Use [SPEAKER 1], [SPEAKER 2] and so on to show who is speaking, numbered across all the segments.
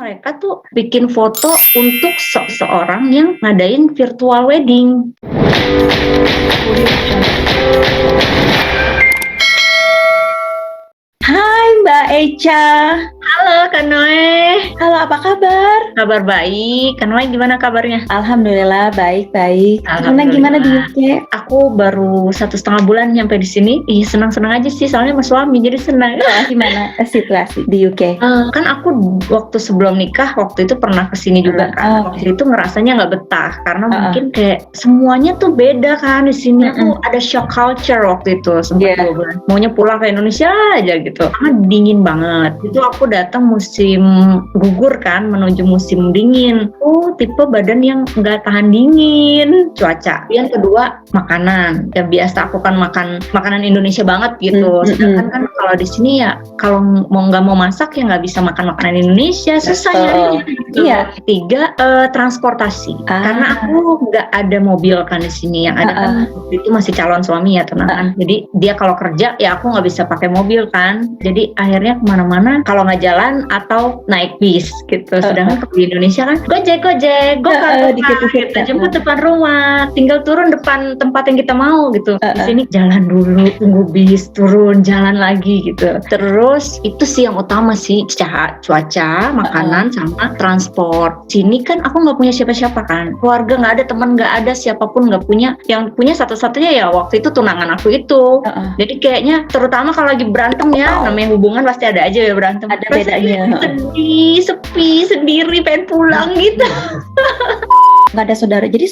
[SPEAKER 1] mereka tuh bikin foto untuk seseorang yang ngadain virtual wedding.
[SPEAKER 2] Hai Mbak Echa.
[SPEAKER 1] Halo Kak Noe.
[SPEAKER 2] Halo, apa kabar?
[SPEAKER 1] Kabar baik. Kak Noe gimana kabarnya?
[SPEAKER 2] Alhamdulillah baik-baik.
[SPEAKER 1] Alhamdulillah.
[SPEAKER 2] Gimana di UK?
[SPEAKER 1] Aku baru 1,5 bulan nyampe di sini. Senang-senang aja sih, soalnya sama suami jadi senang.
[SPEAKER 2] Gimana situasi di UK?
[SPEAKER 1] Kan aku waktu sebelum nikah waktu itu pernah kesini juga kan. Waktu itu ngerasanya nggak betah karena mungkin kayak semuanya tuh beda kan di sini. Aku ada shock culture waktu itu sempat 2 bulan. Maunya pulang ke Indonesia aja gitu. Karena dingin banget. Itu aku datang musim gugur kan, menuju musim dingin. Tipe badan yang nggak tahan dingin. Cuaca. Yang kedua makanan. Ya biasa aku kan makan makanan Indonesia banget gitu. Sedangkan kan kalau di sini ya kalau nggak mau masak ya nggak bisa makan makanan Indonesia. Susah nyarinya. Gitu.
[SPEAKER 2] Iya.
[SPEAKER 1] 3 transportasi. Karena aku nggak ada mobil kan di sini. Yang ada kan waktu itu masih calon suami ya tunangan. Jadi dia kalau kerja ya aku nggak bisa pakai mobil kan. Jadi akhirnya kemana-mana kalau nggak jalan atau naik bis gitu. Sedangkan kalau di Indonesia kan gojek,
[SPEAKER 2] dikit-dikit
[SPEAKER 1] jemput depan rumah, tinggal turun depan tempat yang kita mau gitu. Di sini jalan dulu, tunggu bis, turun, jalan lagi gitu. Terus itu sih yang utama sih, cuaca, makanan sama transport. Sini kan aku nggak punya siapa-siapa kan, keluarga nggak ada, teman nggak ada, siapapun nggak punya. Yang punya satu-satunya ya waktu itu tunangan aku itu. Jadi kayaknya terutama kalau lagi berantem ya, namanya hubungan pasti ada aja ya berantem.
[SPEAKER 2] Ada bedanya.
[SPEAKER 1] Sedih, sepi, sendiri, pengen pulang gitu.
[SPEAKER 2] Nggak ada saudara. Jadi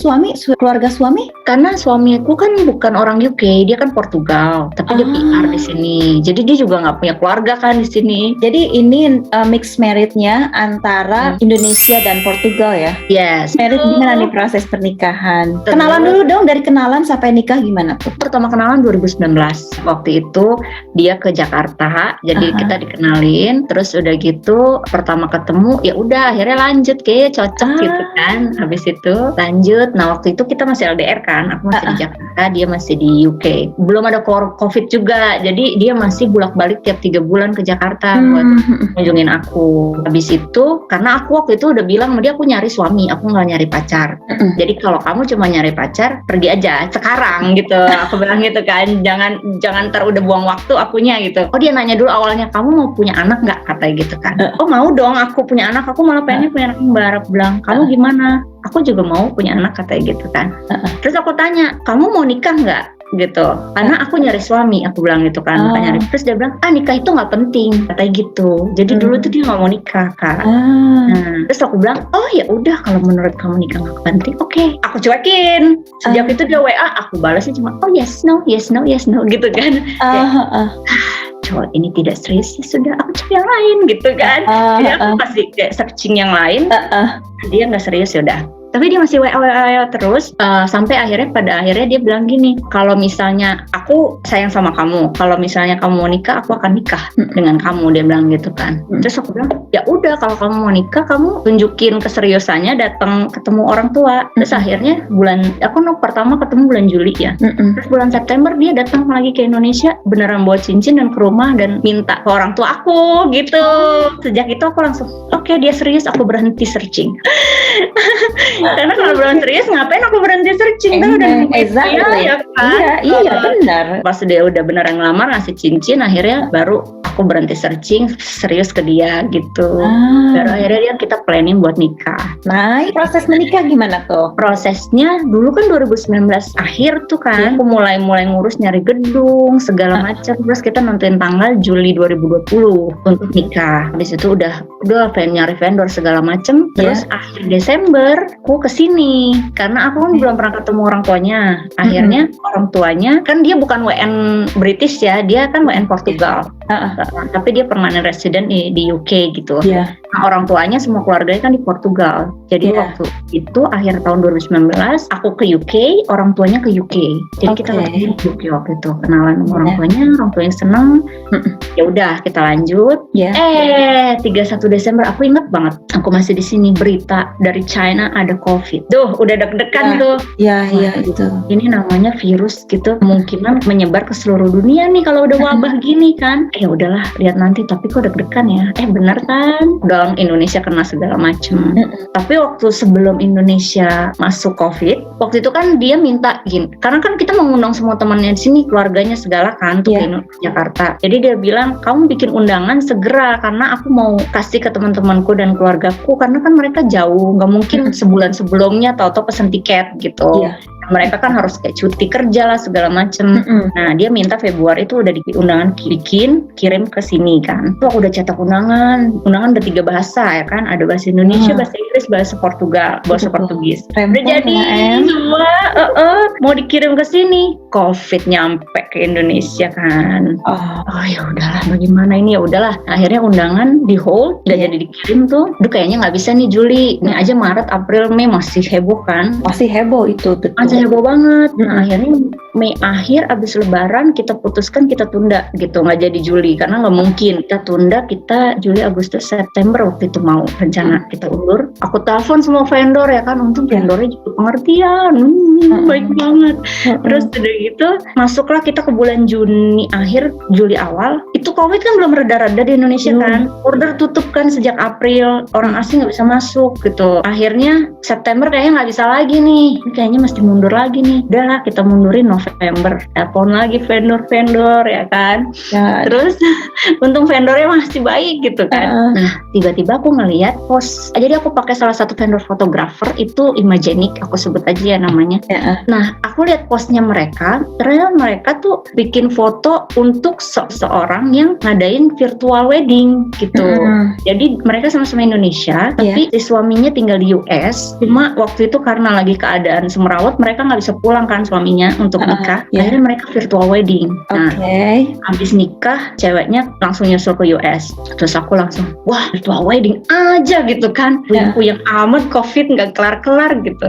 [SPEAKER 2] keluarga suami?
[SPEAKER 1] Karena suamiku kan bukan orang UK, dia kan Portugal, tapi dia PR di sini. Jadi dia juga nggak punya keluarga kan di sini.
[SPEAKER 2] Jadi ini mixed marriage-nya antara Indonesia dan Portugal ya?
[SPEAKER 1] Yes.
[SPEAKER 2] Married gimana nih proses pernikahan? Kenalan dulu dong, dari kenalan sampai nikah gimana tuh?
[SPEAKER 1] Pertama kenalan 2019. Waktu itu dia ke Jakarta, jadi kita dikenalin. Terus udah gitu pertama ketemu, ya udah akhirnya lanjut kayak cocok gitu kan. Habis itu lanjut. Nah waktu itu kita masih LDR kan, aku masih di Jakarta, dia masih di UK. Belum ada COVID juga, jadi dia masih bolak-balik tiap 3 bulan ke Jakarta buat kunjungin aku. Habis itu karena aku waktu itu udah bilang sama dia aku nyari suami, aku nggak nyari pacar. Jadi kalau kamu cuma nyari pacar, pergi aja sekarang gitu. Aku bilang gitu kan, jangan ntar udah buang waktu akunya gitu. Dia nanya dulu awalnya, kamu mau punya anak nggak, katanya gitu kan. Mau dong, aku punya anak, aku malah pengen punya anak kembar. Aku bilang, kamu gimana? Aku juga mau punya anak, katanya gitu kan. Terus aku tanya, kamu mau nikah nggak? Gitu, karena aku nyari suami, aku bilang gitu kan. Nyari. Terus dia bilang, nikah itu nggak penting, katanya gitu. Jadi dulu tuh dia nggak mau nikah kan. Terus aku bilang, ya udah kalau menurut kamu nikah nggak penting, oke. Aku cuekin. Sejak itu dia WA, aku balasnya cuma yes no gitu kan. Cowok ini tidak serius, ya sudah aku cari yang lain gitu kan. Jadi aku pasti kayak searching yang lain. Dia nggak serius, ya udah. Tapi dia masih WA terus sampai pada akhirnya dia bilang gini, kalau misalnya aku sayang sama kamu, kalau misalnya kamu mau nikah, aku akan nikah dengan kamu, dia bilang gitu kan. Terus aku bilang, ya udah kalau kamu mau nikah, kamu tunjukin keseriusannya, datang ketemu orang tua. Terus akhirnya pertama ketemu bulan Juli ya. Terus bulan September dia datang lagi ke Indonesia, beneran bawa cincin dan ke rumah dan minta ke orang tua aku gitu. Sejak itu aku langsung, oke, dia serius, aku berhenti searching. Karena kalau belum serius ngapain aku berhenti searching?
[SPEAKER 2] Iya benar.
[SPEAKER 1] Pas dia udah beneran ngelamar, ngasih cincin, akhirnya baru aku berhenti searching, serius ke dia gitu. Baru akhirnya kita planning buat nikah.
[SPEAKER 2] Nah, proses menikah gimana tuh?
[SPEAKER 1] Prosesnya dulu kan 2019 akhir tuh kan, aku mulai ngurus nyari gedung segala macam. Terus kita nentuin tanggal Juli 2020 untuk nikah. Habis itu udah nyari vendor segala macam. Terus akhir Desember aku kesini karena aku kan belum pernah ketemu orang tuanya. Akhirnya orang tuanya kan dia bukan WN British ya, dia kan WN Portugal. Tapi dia permanent resident di UK gitu. Nah, orang tuanya semua keluarganya kan di Portugal. Jadi waktu itu akhir tahun 2019 aku ke UK, orang tuanya ke UK. Jadi kita ketemu di UK waktu itu, kenalan sama orang tuanya seneng. Ya udah kita lanjut. 31 Desember aku inget banget, aku masih di sini, berita dari China ada COVID. Duh, udah deg-degan tuh.
[SPEAKER 2] Itu.
[SPEAKER 1] Ini namanya virus gitu, kemungkinan menyebar ke seluruh dunia nih kalau udah wabah gini kan. Ya udahlah, lihat nanti. Tapi kok deg-degan ya? Bener kan? Udah Indonesia kena segala macem. Tapi waktu sebelum Indonesia masuk COVID, waktu itu kan dia minta gini, karena kan kita mengundang semua temannya di sini, keluarganya segala kan tuh ke Jakarta. Jadi dia bilang, kamu bikin undangan segera karena aku mau kasih ke teman-temanku dan keluargaku, karena kan mereka jauh, nggak mungkin sebulan sebelumnya tahu-tahu pesen tiket gitu. Mereka kan harus kayak cuti kerja lah segala macem. Nah dia minta Februari itu udah undangan kirim ke sini kan. Tuh aku udah cetak undangan udah 3 bahasa ya kan, ada bahasa Indonesia, bahasa Inggris, bahasa Portugal, bahasa Portugis. Udah jadi semua, mau dikirim ke sini. COVID nyampe ke Indonesia kan. Oh ya udahlah, bagaimana ini, ya udahlah. Akhirnya undangan di hold, nggak jadi dikirim tuh. Duh kayaknya nggak bisa nih Juli. Ini aja Maret, April, Mei masih heboh kan?
[SPEAKER 2] Masih heboh itu, betul.
[SPEAKER 1] Masih heboh banget. Nah akhirnya Mei akhir abis Lebaran kita putuskan kita tunda gitu, nggak jadi Juli karena nggak mungkin. Kita tunda, kita Juli, Agustus, September waktu itu mau rencana kita undur. Aku telepon semua vendor ya kan, untung vendornya juga pengertian, baik banget. Terus udah gitu masuklah kita ke bulan Juni akhir, Juli awal. Itu COVID kan belum reda-reda di Indonesia kan. Order tutup kan sejak April, orang asing nggak bisa masuk gitu. Akhirnya September kayaknya nggak bisa lagi nih, kayaknya mesti mundur lagi nih. Udahlah kita mundurin November. Telepon lagi vendor-vendor ya kan. Terus untung vendornya masih baik gitu kan. Nah tiba-tiba aku ngeliat post, jadi aku pakai salah satu vendor fotografer itu Imagenic, aku sebut aja ya namanya. Nah aku lihat postnya mereka, ternyata mereka tuh bikin foto untuk seseorang yang ngadain virtual wedding gitu. Jadi mereka sama-sama Indonesia, tapi si suaminya tinggal di US. Cuma waktu itu karena lagi keadaan semerawut, mereka nggak bisa pulang kan suaminya untuk nikah. Akhirnya mereka virtual wedding. Nah, habis nikah, ceweknya langsung nyusul ke US. Terus aku langsung, wah virtual wedding aja gitu kan. Yang amat COVID nggak kelar-kelar gitu.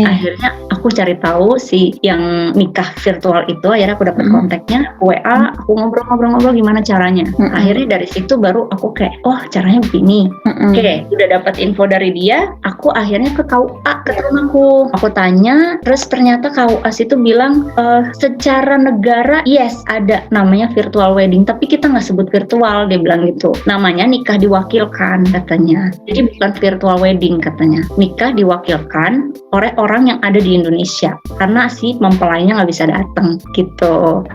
[SPEAKER 1] Akhirnya aku cari tahu si yang nikah virtual itu, akhirnya aku dapat kontaknya, WA, aku ngobrol-ngobrol gimana caranya. Akhirnya dari situ baru aku kayak, oh caranya begini. Oke, udah dapat info dari dia, aku akhirnya ke KUA, ke rumahku. Aku tanya, terus ternyata KUA itu bilang, secara negara yes ada namanya virtual wedding, tapi kita nggak sebut virtual, dia bilang gitu. Namanya nikah diwakilkan katanya. Jadi bukan virtual wedding katanya. Nikah diwakilkan oleh orang yang ada di Indonesia, karena si mempelainya nggak bisa datang gitu.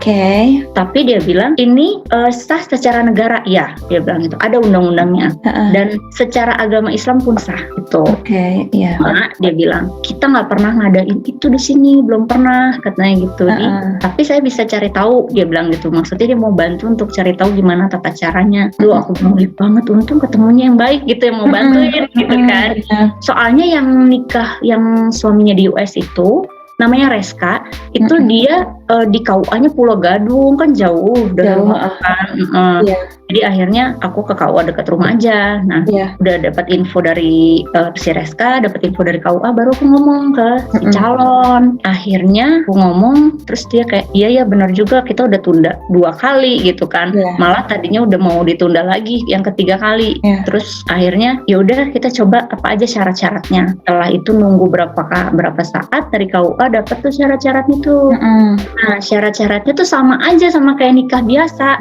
[SPEAKER 1] Tapi dia bilang ini sah secara negara, ya dia bilang itu ada undang-undangnya, dan secara agama Islam pun sah gitu. Nah, dia bilang kita nggak pernah ngadain itu di sini, belum pernah katanya gitu. Tapi saya bisa cari tahu, dia bilang gitu. Maksudnya dia mau bantu untuk cari tahu gimana tata caranya. Duh aku baik banget, untung ketemunya yang baik gitu yang mau bantuin gitu kan. Soalnya yang nikah yang suaminya di US itu namanya Reska, itu dia di KUA-nya Pulau Gadung, kan jauh dari rumah kan. Jadi akhirnya aku ke KUA dekat rumah aja. Nah, udah dapat info dari si Reska, dapat info dari KUA, baru aku ngomong ke si calon. Akhirnya aku ngomong, terus dia kayak, iya ya benar juga, kita udah tunda 2 kali gitu kan. Malah tadinya udah mau ditunda lagi yang ketiga kali. Terus akhirnya ya udah kita coba apa aja syarat-syaratnya. Setelah itu nunggu berapa saat dari KUA dapat tuh syarat-syaratnya tuh. Nah syarat-syaratnya tuh sama aja sama kayak nikah biasa.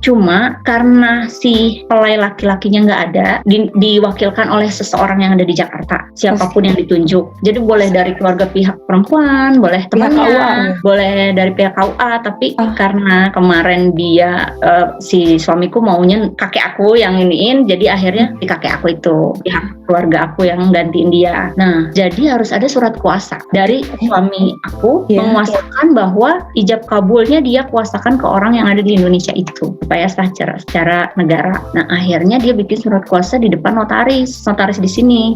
[SPEAKER 1] Cuma karena si pelai laki-lakinya nggak ada, diwakilkan oleh seseorang yang ada di Jakarta, siapapun yang ditunjuk. Jadi boleh dari keluarga pihak perempuan, boleh temannya, boleh dari pihak KUA. Tapi karena kemarin dia si suamiku maunya kakek aku yang iniin, jadi akhirnya si kakek aku itu pihak keluarga aku yang gantiin dia. Nah jadi harus ada surat kuasa dari suami aku menguasakan bahwa ijab kabulnya dia kuasakan ke orang yang ada di Indonesia itu supaya sah secara negara. Nah akhirnya dia bikin surat kuasa di depan notaris di sini.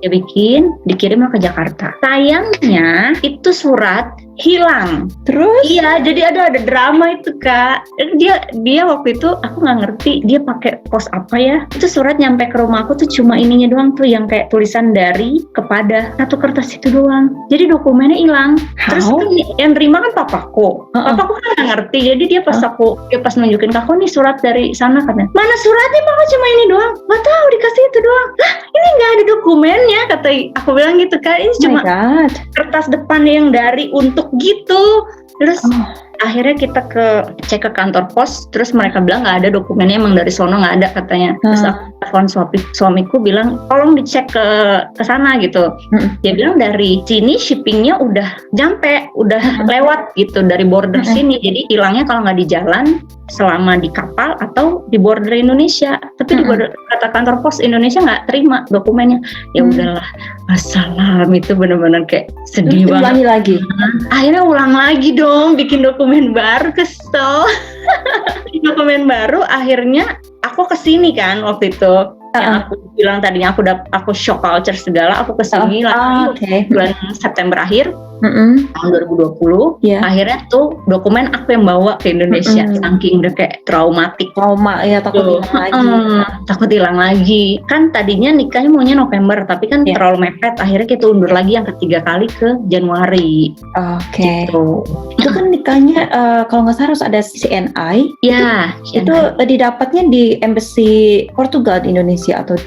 [SPEAKER 1] Dia bikin, dikirimlah ke Jakarta. Sayangnya itu surat hilang.
[SPEAKER 2] Terus?
[SPEAKER 1] Iya, jadi ada drama itu Kak. Dia waktu itu aku nggak ngerti dia pakai pos apa ya. Itu surat nyampe ke rumah aku tuh cuma ininya doang tuh yang kayak tulisan dari kepada, satu kertas itu doang. Jadi dokumennya hilang. Terus kan yang terima kan papaku. Papaku kan nggak ngerti. Jadi dia pas nunjukin ke aku, nih surat dari sana katanya. Mana suratnya, mama cuma ini doang. Nggak tahu, dikasih itu doang. Lah, ini nggak ada dokumennya, kata aku bilang gitu kan. Ini cuma kertas depan yang dari untuk gitu. Terus akhirnya kita cek ke kantor pos, terus mereka bilang nggak ada dokumennya, emang dari sono nggak ada katanya. Terus aku telepon suamiku bilang tolong dicek ke sana gitu. Dia bilang dari sini shippingnya udah nyampe, udah lewat gitu dari border sini. Jadi hilangnya kalau nggak di jalan, selama di kapal atau di border Indonesia. Tapi di border, kata kantor pos Indonesia nggak terima dokumennya. Ya udahlah, wassalam. Itu benar-benar kayak sedih banget.
[SPEAKER 2] Ulangi lagi.
[SPEAKER 1] Akhirnya ulang lagi dong, bikin dokumen baru, kesel. Dokumen baru, akhirnya aku kesini kan waktu itu. Yang aku bilang tadinya aku shock culture segala, aku kesini lagi bulan September akhir tahun 2020. Akhirnya tuh dokumen aku yang bawa ke Indonesia, saking udah kayak trauma ya, takut hilang lagi. Takut hilang lagi. Kan tadinya nikahnya maunya November, tapi kan terlalu mepet. Akhirnya kita undur lagi yang ketiga kali ke Januari. Gitu.
[SPEAKER 2] Itu kan nikahnya kalau nggak salah harus ada CNI.
[SPEAKER 1] Ya.
[SPEAKER 2] Itu didapatnya di embassy Portugal di Indonesia atau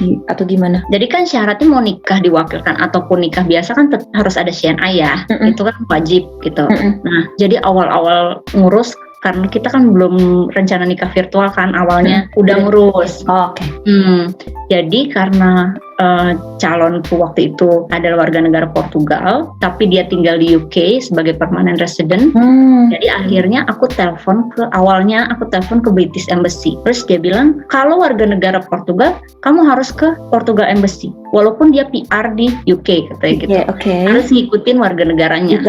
[SPEAKER 2] gimana? Jadi
[SPEAKER 1] kan syaratnya mau nikah diwakilkan ataupun nikah biasa kan harus ada CNI ya. Itu kan wajib gitu. Nah, jadi awal-awal ngurus, karena kita kan belum rencana nikah virtual kan awalnya, udah ngurus. Jadi karena calonku waktu itu adalah warga negara Portugal, tapi dia tinggal di UK sebagai permanent resident. Jadi akhirnya aku telepon ke British Embassy. Terus dia bilang, kalau warga negara Portugal, kamu harus ke Portugal Embassy, walaupun dia PR di UK, katanya gitu. Harus ngikutin warga negaranya.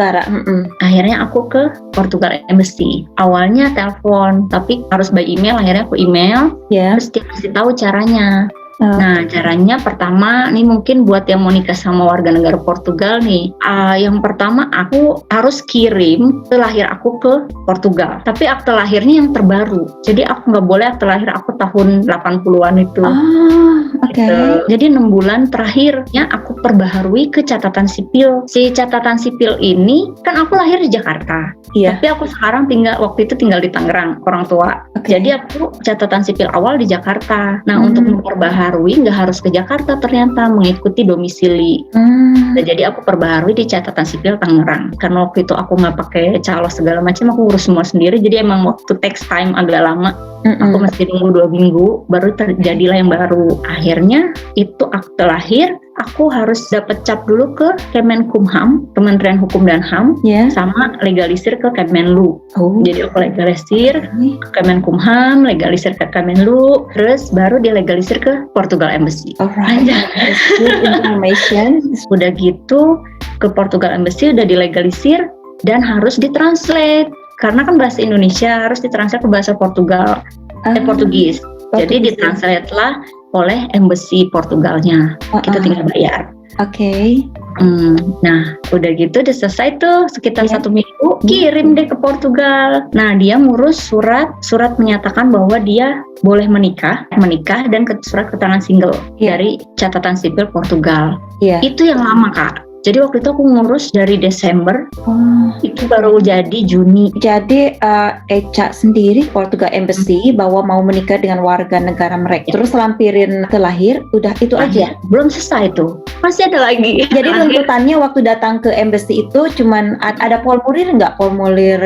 [SPEAKER 1] Akhirnya aku ke Portugal Embassy. Awalnya telepon, tapi harus by email. Akhirnya aku email. Terus dia kasih tahu caranya. Nah, caranya pertama nih, mungkin buat yang mau nikah sama warga negara Portugal nih, yang pertama aku harus kirim akte lahir aku ke Portugal, tapi akte lahirnya yang terbaru. Jadi aku nggak boleh akte lahir aku tahun 80-an itu. Gitu. Jadi 6 bulan terakhirnya aku perbaharui ke catatan sipil. Si catatan sipil ini kan aku lahir di Jakarta, tapi aku sekarang waktu itu tinggal di Tangerang, orang tua. Jadi aku catatan sipil awal di Jakarta. Nah, untuk memperbaharui nggak harus ke Jakarta, ternyata mengikuti domisili. Nah, jadi aku perbaharui di catatan sipil Tangerang. Karena waktu itu aku nggak pakai calo segala macam, aku urus semua sendiri. Jadi emang waktu takes time agak lama. Aku mesti nunggu 2 minggu baru terjadilah yang baru. Akhirnya itu akte lahir aku harus dapat cap dulu ke Kemenkumham, Kementerian Hukum dan HAM, sama legalisir ke Kemenlu. Jadi aku legalisir ke Kemenkumham, legalisir ke Kemenlu, terus baru dilegalisir ke Portugal Embassy.
[SPEAKER 2] Good information.
[SPEAKER 1] Udah gitu ke Portugal Embassy udah dilegalisir dan harus ditranslate. Karena kan bahasa Indonesia harus ditranslate ke bahasa Portugis. Jadi ditranslate lah oleh embassy Portugalnya. Kita tinggal bayar. Nah, udah gitu udah selesai tuh sekitar 1 minggu, kirim deh ke Portugal. Nah, dia ngurus surat menyatakan bahwa dia boleh menikah dan surat keterangan single dari catatan sipil Portugal. Itu yang lama, Kak. Jadi waktu itu aku ngurus dari Desember, itu baru jadi Juni.
[SPEAKER 2] Jadi Eca sendiri Portugal Embassy bahwa mau menikah dengan warga negara mereka. Terus lampirin ke lahir, udah itu aja?
[SPEAKER 1] Belum selesai tuh, masih ada lagi.
[SPEAKER 2] Jadi runtutannya waktu datang ke embassy itu cuman ada formulir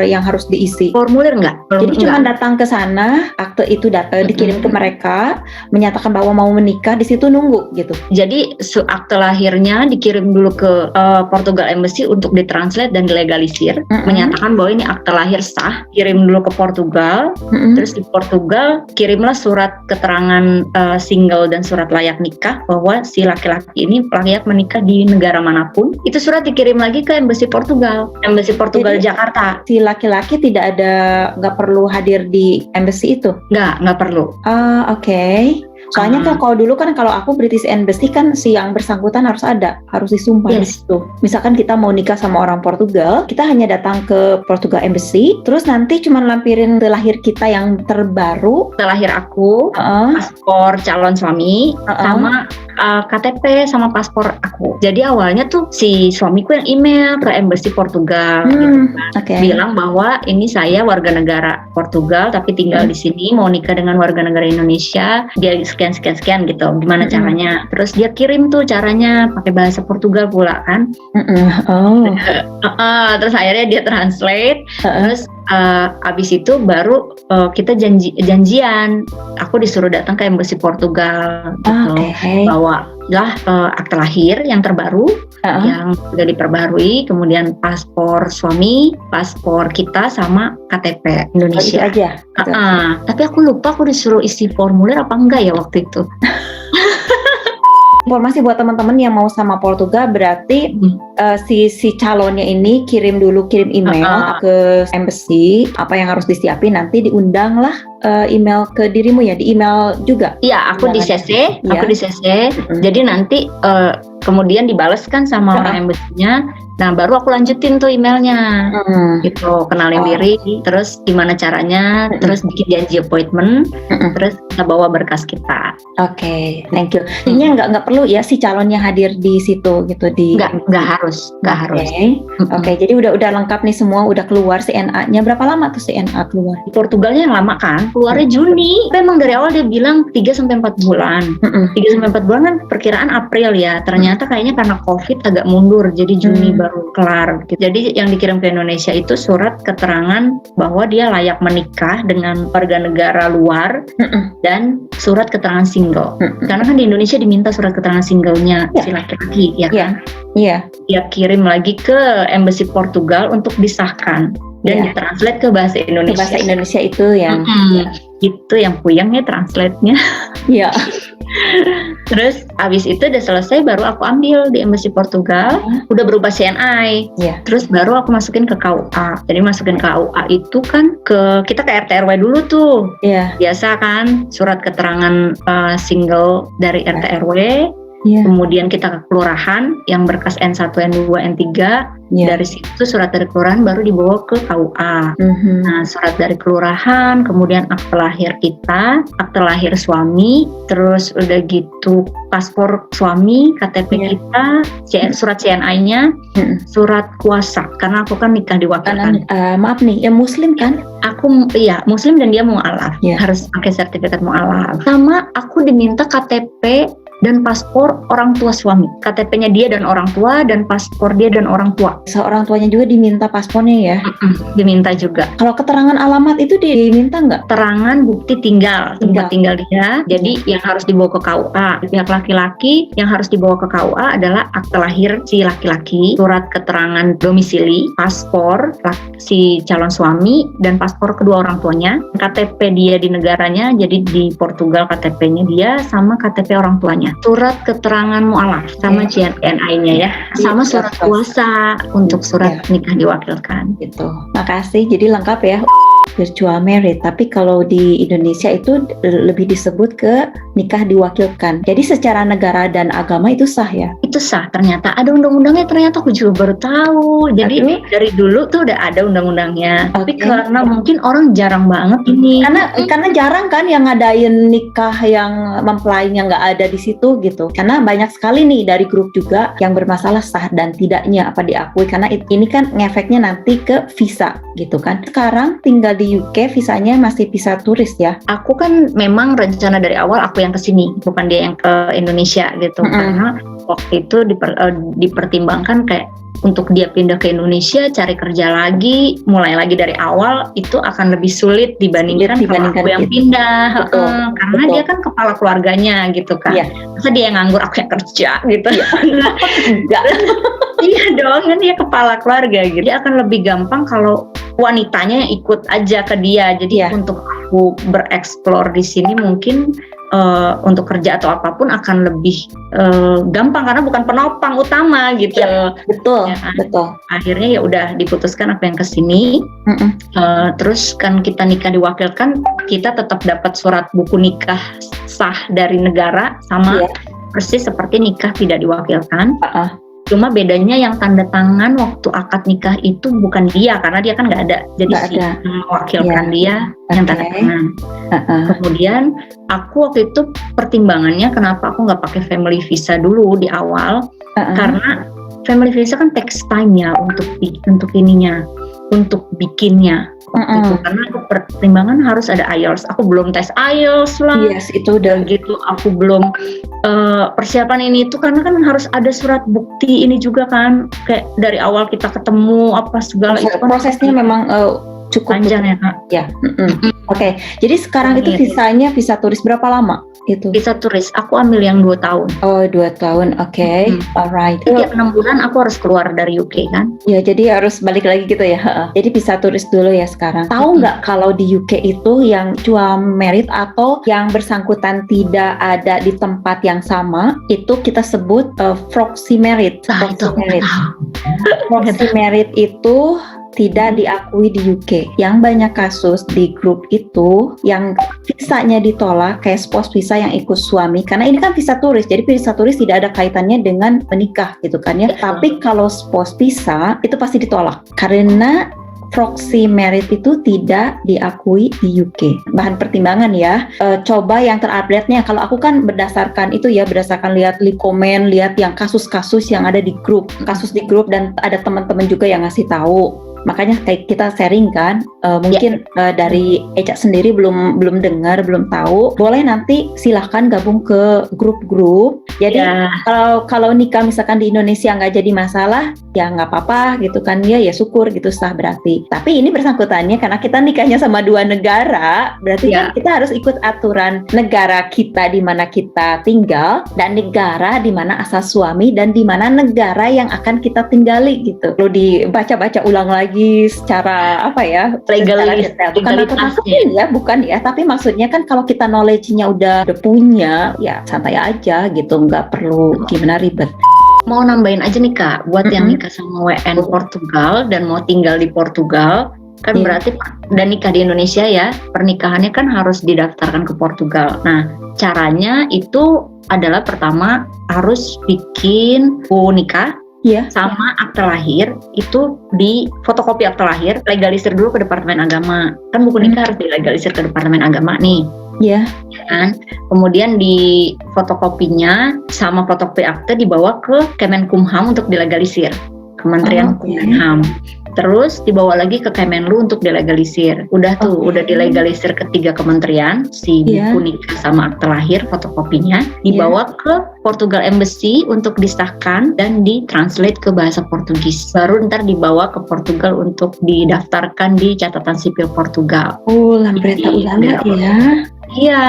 [SPEAKER 2] yang harus diisi?
[SPEAKER 1] Formulir enggak.
[SPEAKER 2] Jadi cuman datang ke sana, akte itu dikirim ke mereka, menyatakan bahwa mau menikah, di situ nunggu gitu.
[SPEAKER 1] Jadi akte lahirnya dikirim dulu ke Portugal Embassy untuk ditranslate dan dilegalisir, menyatakan bahwa ini akte lahir sah, kirim dulu ke Portugal, terus di Portugal kirimlah surat keterangan single dan surat layak nikah bahwa si laki-laki ini layak menikah di negara manapun. Itu surat dikirim lagi ke Embassy Portugal jadi, Jakarta.
[SPEAKER 2] Si laki-laki nggak perlu hadir di embassy itu?
[SPEAKER 1] Nggak perlu.
[SPEAKER 2] Soalnya kan kalau dulu kan kalau aku British Embassy kan si yang bersangkutan harus disumpah di situ. Misalkan kita mau nikah sama orang Portugal, kita hanya datang ke Portugal Embassy, terus nanti cuma lampirin lahir kita yang terbaru,
[SPEAKER 1] Lahir aku, paspor calon suami, sama KTP sama paspor aku. Jadi awalnya tuh si suamiku yang email ke Embassy Portugal gitu kan. Bilang bahwa ini saya warga negara Portugal tapi tinggal di sini, mau nikah dengan warga negara Indonesia, dia sekian gitu, gimana caranya. Terus dia kirim tuh caranya pakai bahasa Portugal pula kan. Terus akhirnya dia translate, terus abis itu baru kita janjian. Aku disuruh datang ke Embassy Portugal gitu, bawa lah akte lahir yang terbaru yang sudah diperbarui, kemudian paspor suami, paspor kita sama KTP Indonesia.
[SPEAKER 2] Itu aja.
[SPEAKER 1] Tapi aku lupa aku disuruh isi formulir apa enggak ya waktu itu.
[SPEAKER 2] Informasi buat teman-teman yang mau sama Portugal, berarti si calonnya ini kirim email ke embassy, apa yang harus disiapin, nanti diundang lah email ke dirimu ya, di email juga.
[SPEAKER 1] Iya, aku di CC, jadi nanti kemudian dibalaskan sama orang embassy-nya. Nah, baru aku lanjutin tuh emailnya, gitu, kenalin diri, terus gimana caranya, terus bikin janji appointment, terus kita bawa berkas kita.
[SPEAKER 2] Oke, thank you. Ini nggak perlu ya si calonnya hadir di situ gitu di.
[SPEAKER 1] Nggak harus.
[SPEAKER 2] Oke, jadi udah lengkap nih semua, udah keluar CNA-nya. Berapa lama tuh CNA keluar?
[SPEAKER 1] Di Portugalnya yang lama kan, keluarnya Juni. Memang dari awal dia bilang 3-4 bulan. 3-4 bulan kan perkiraan April ya. Ternyata kayaknya karena COVID agak mundur, jadi Juni baru kelar. Jadi yang dikirim ke Indonesia itu surat keterangan bahwa dia layak menikah dengan warga negara luar dan surat keterangan single. Karena kan di Indonesia diminta surat keterangan singlenya si laki-laki, ya kan?
[SPEAKER 2] Iya.
[SPEAKER 1] Dia kirim lagi ke Embassy Portugal untuk disahkan dan ditranslate ke bahasa Indonesia.
[SPEAKER 2] Ke bahasa Indonesia itu yang
[SPEAKER 1] itu yang puyeng ya translate-nya. Iya. Terus abis itu udah selesai, baru aku ambil di Embassy Portugal, udah berubah CNI. Terus baru aku masukin ke KUA. Jadi masukin ke KUA itu kan kita ke RT RW dulu tuh. Biasa kan, surat keterangan single dari RT RW. Kemudian kita ke kelurahan yang berkas N1, N2, N3. Dari situ surat dari kelurahan baru dibawa ke KUA. Nah, surat dari kelurahan, kemudian akte lahir kita, akte lahir suami, terus udah gitu paspor suami, KTP kita, surat CNI-nya, surat kuasa. Karena aku kan nikah diwakilkan.
[SPEAKER 2] Maaf nih, ya Muslim kan?
[SPEAKER 1] Aku Muslim dan dia mu'alaf. Harus pakai sertifikat mu'alaf. Sama aku diminta KTP dan paspor orang tua suami. KTP-nya dia dan orang tua, dan paspor dia dan orang tua.
[SPEAKER 2] Seorang tuanya juga diminta paspornya ya?
[SPEAKER 1] Diminta juga.
[SPEAKER 2] Kalau keterangan alamat itu diminta nggak?
[SPEAKER 1] Keterangan bukti tempat tinggal dia. Jadi yang harus dibawa ke KUA. Pihak laki-laki yang harus dibawa ke KUA adalah akte lahir si laki-laki, surat keterangan domisili, paspor si calon suami, dan paspor kedua orang tuanya. KTP dia di negaranya, jadi di Portugal KTP-nya dia sama KTP orang tuanya. Surat keterangan mu'alaf sama CNI-nya ya, sama surat kuasa untuk surat nikah diwakilkan.
[SPEAKER 2] Gitu. Makasih. Jadi lengkap ya. Virtual marriage, tapi kalau di Indonesia itu lebih disebut ke nikah diwakilkan. Jadi secara negara dan agama itu sah ya?
[SPEAKER 1] Itu sah, ternyata ada undang-undangnya, ternyata aku juga baru tahu. Jadi dari dulu tuh udah ada undang-undangnya. Tapi karena mungkin orang jarang banget ini.
[SPEAKER 2] Karena jarang kan yang ngadain nikah yang mempelainya nggak ada di situ gitu. Karena banyak sekali nih dari grup juga yang bermasalah sah dan tidaknya apa diakui. Karena ini kan ngefeknya nanti ke visa gitu kan. Sekarang tinggal di UK visanya masih visa turis ya.
[SPEAKER 1] Aku kan memang rencana dari awal aku yang kesini, bukan dia yang ke Indonesia gitu. Karena waktu itu dipertimbangkan kayak untuk dia pindah ke Indonesia, cari kerja lagi, mulai lagi dari awal, itu akan lebih sulit dibandingkan kalau aku yang pindah. Karena dia kan kepala keluarganya gitu kan. Masa dia yang nganggur, aku yang kerja gitu. Enggak. Iya dong, kan dia kepala keluarga gitu. Dia akan lebih gampang kalau wanitanya yang ikut aja ke dia. Jadi untuk aku bereksplor di sini mungkin untuk kerja atau apapun akan lebih gampang karena bukan penopang utama gitu.
[SPEAKER 2] Ya, betul,
[SPEAKER 1] Ya kan?
[SPEAKER 2] betul.
[SPEAKER 1] Akhirnya ya udah diputuskan apa yang kesini. Terus kan kita nikah diwakilkan, kita tetap dapat surat buku nikah sah dari negara sama persis seperti nikah tidak diwakilkan. Cuma bedanya yang tanda tangan waktu akad nikah itu bukan dia, karena dia kan nggak ada. Jadi yang mewakilkan dia yang tanda tangan. Kemudian aku waktu itu pertimbangannya kenapa aku nggak pakai family visa dulu di awal, karena family visa kan takes time-nya untuk ininya, untuk bikinnya. Itu karena aku pertimbangan harus ada IELTS. Aku belum tes IELTS lah.
[SPEAKER 2] Yes, itu udah
[SPEAKER 1] gitu. Aku belum persiapan ini itu karena kan harus ada surat bukti ini juga kan. Kayak dari awal kita ketemu apa segala itu kan
[SPEAKER 2] prosesnya memang cukup
[SPEAKER 1] panjang ya Kak.
[SPEAKER 2] Ya. Oke. Jadi sekarang itu visanya visa turis berapa lama? Itu
[SPEAKER 1] visa turis aku ambil yang 2 tahun.
[SPEAKER 2] Oh, 2 tahun. Oke. Alright.
[SPEAKER 1] Tiap 6 bulan aku harus keluar dari UK kan.
[SPEAKER 2] Ya, jadi harus balik lagi gitu ya. Jadi visa turis dulu ya sekarang. Tahu nggak kalau di UK itu yang cuma merit atau yang bersangkutan tidak ada di tempat yang sama, itu kita sebut proxy merit. Proxy merit. Proxy merit itu tidak diakui di UK. Yang banyak kasus di grup itu yang visanya ditolak kayak spouse visa yang ikut suami, karena ini kan visa turis, jadi visa turis tidak ada kaitannya dengan menikah gitu kan ya. Tapi kalau spouse visa itu pasti ditolak karena proxy merit itu tidak diakui di UK. Bahan pertimbangan ya. Coba yang terupdate-nya. Kalau aku kan berdasarkan itu ya, berdasarkan lihat komen, lihat yang kasus-kasus yang ada di grup, kasus di grup, dan ada teman-teman juga yang ngasih tahu. Makanya kayak kita sharing kan, mungkin dari Eca sendiri belum dengar, belum tahu. Boleh nanti silahkan gabung ke grup-grup. Jadi kalau nikah misalkan di Indonesia nggak jadi masalah, ya nggak apa-apa gitu kan ya syukur gitu sah berarti. Tapi ini bersangkutannya karena kita nikahnya sama 2 negara, berarti kan kita harus ikut aturan negara kita di mana kita tinggal dan negara di mana asal suami dan di mana negara yang akan kita tinggali gitu. Perlu dibaca-baca ulang lagi secara apa ya, legalitasnya bukan ya, tapi maksudnya kan kalau kita knowledge-nya udah punya ya santai aja gitu, nggak perlu gimana ribet.
[SPEAKER 1] Mau nambahin aja nih Kak, buat yang nikah sama WN Portugal dan mau tinggal di Portugal kan berarti dan nikah di Indonesia ya, pernikahannya kan harus didaftarkan ke Portugal. Nah, caranya itu adalah pertama harus bikin buku nikah sama akte lahir, itu di fotokopi akte lahir, legalisir dulu ke Departemen Agama. Kan buku nikah harus dilegalisir ke Departemen Agama nih. Iya. Kan? Kemudian di fotokopinya sama fotokopi akte dibawa ke Kemenkumham untuk dilegalisir. Kementerian Kumham. Terus dibawa lagi ke Kemenlu untuk dilegalisir. Udah udah dilegalisir ke 3 kementerian, si buku nikah sama akte lahir fotokopinya, dibawa ke Portugal Embassy untuk disahkan dan ditranslate ke bahasa Portugis. Baru ntar dibawa ke Portugal untuk didaftarkan di catatan sipil Portugal.
[SPEAKER 2] Oh, lambreta ulama ya.
[SPEAKER 1] Iya,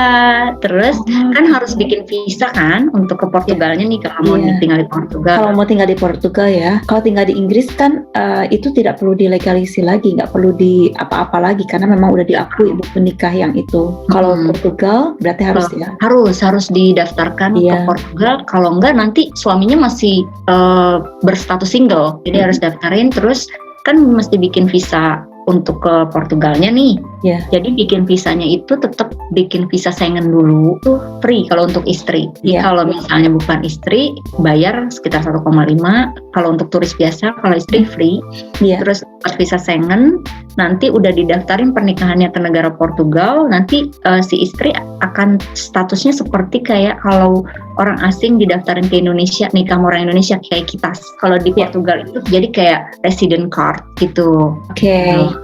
[SPEAKER 1] terus kan harus bikin visa kan untuk ke Portugalnya nih kalau mau tinggal di Portugal.
[SPEAKER 2] Kalau mau tinggal di Portugal ya, kalau tinggal di Inggris kan itu tidak perlu dilegalisir lagi, nggak perlu di apa-apa lagi karena memang udah diakui buku nikah yang itu. Kalau Portugal berarti harus
[SPEAKER 1] harus didaftarkan ke Portugal. Kalau enggak nanti suaminya masih berstatus single, jadi harus daftarin. Terus kan mesti bikin visa untuk ke Portugalnya nih. Jadi bikin visanya itu tetap bikin visa Schengen dulu, tuh free kalau untuk istri. Kalau misalnya bukan istri bayar sekitar 1,5, kalau untuk turis biasa, kalau istri free. Terus visa Schengen, nanti udah didaftarin pernikahannya ke negara Portugal, nanti si istri akan statusnya seperti kayak kalau orang asing didaftarin ke Indonesia, nikah sama orang Indonesia kayak kita. Kalau di Portugal itu jadi kayak resident card gitu.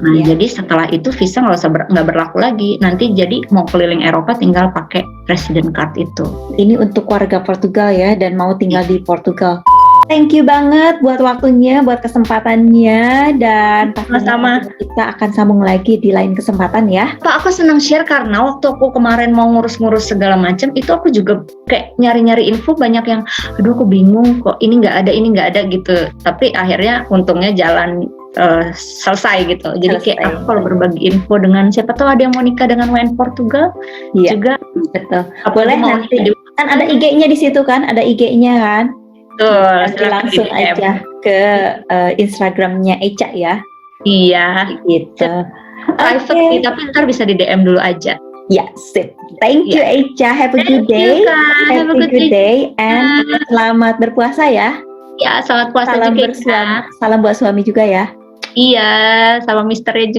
[SPEAKER 1] Nah, jadi setelah itu visa nggak berlaku lagi. Nanti jadi mau keliling Eropa tinggal pakai resident card itu.
[SPEAKER 2] Ini untuk warga Portugal ya dan mau tinggal di Portugal. Thank you banget buat waktunya, buat kesempatannya, dan
[SPEAKER 1] sama-sama
[SPEAKER 2] kita akan sambung lagi di lain kesempatan ya.
[SPEAKER 1] Pak, aku senang share karena waktu aku kemarin mau ngurus-ngurus segala macam, itu aku juga kayak nyari-nyari info banyak yang, aduh aku bingung kok ini nggak ada gitu. Tapi akhirnya untungnya jalan selesai gitu. Jadi kayak
[SPEAKER 2] Selesai.
[SPEAKER 1] aku kalau berbagi info dengan siapa tahu ada yang mau nikah dengan WNI Portugal
[SPEAKER 2] Iya,
[SPEAKER 1] juga
[SPEAKER 2] betul.
[SPEAKER 1] apalagi
[SPEAKER 2] Boleh
[SPEAKER 1] mau
[SPEAKER 2] nanti.
[SPEAKER 1] nikah di
[SPEAKER 2] Kan ada IG-nya di situ kan, ada IG-nya kan.
[SPEAKER 1] Betul,
[SPEAKER 2] Nanti
[SPEAKER 1] silakan
[SPEAKER 2] langsung
[SPEAKER 1] di DM.
[SPEAKER 2] aja ke Instagramnya Eca ya.
[SPEAKER 1] Iya,
[SPEAKER 2] Gitu.
[SPEAKER 1] private
[SPEAKER 2] Oke.
[SPEAKER 1] sih, tapi ntar bisa di DM dulu aja.
[SPEAKER 2] Ya, sip. Thank you
[SPEAKER 1] Ya.
[SPEAKER 2] Eca. Have a good
[SPEAKER 1] Thank you,
[SPEAKER 2] day.
[SPEAKER 1] Kak.
[SPEAKER 2] Have a good day and selamat berpuasa ya.
[SPEAKER 1] Ya, selamat puasa
[SPEAKER 2] Salam
[SPEAKER 1] juga,
[SPEAKER 2] bersuami,
[SPEAKER 1] Kak.
[SPEAKER 2] salam buat suami juga ya.
[SPEAKER 1] Iya, sama misternya juga.